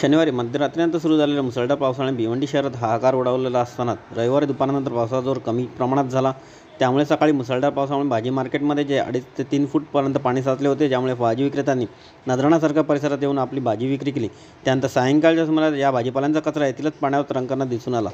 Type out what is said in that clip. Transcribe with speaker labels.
Speaker 1: शनिवारी मध्यरात्रीनंतर सुरू झालेल्या मुसळधार पावसाने भिवंडी शहरात हाहाकार उडवलेला असताना रविवारी दुपारनंतर पावसाचा जोर कमी प्रमाणात झाला। त्यामुळे सकाळी मुसळधार पावसामुळे भाजी मार्केटमध्ये जे 2.5 ते 3 फूटपर्यंत पाणी साचले होते, ज्यामुळे भाजी विक्रेत्यांनी नजराणासारख्या परिसरात येऊन आपली भाजी विक्री केली। त्यानंतर सायंकाळच्या सुमारास या भाजीपाल्यांचा कचरा येथीलच पाण्यावर तरंगताना दिसून आला।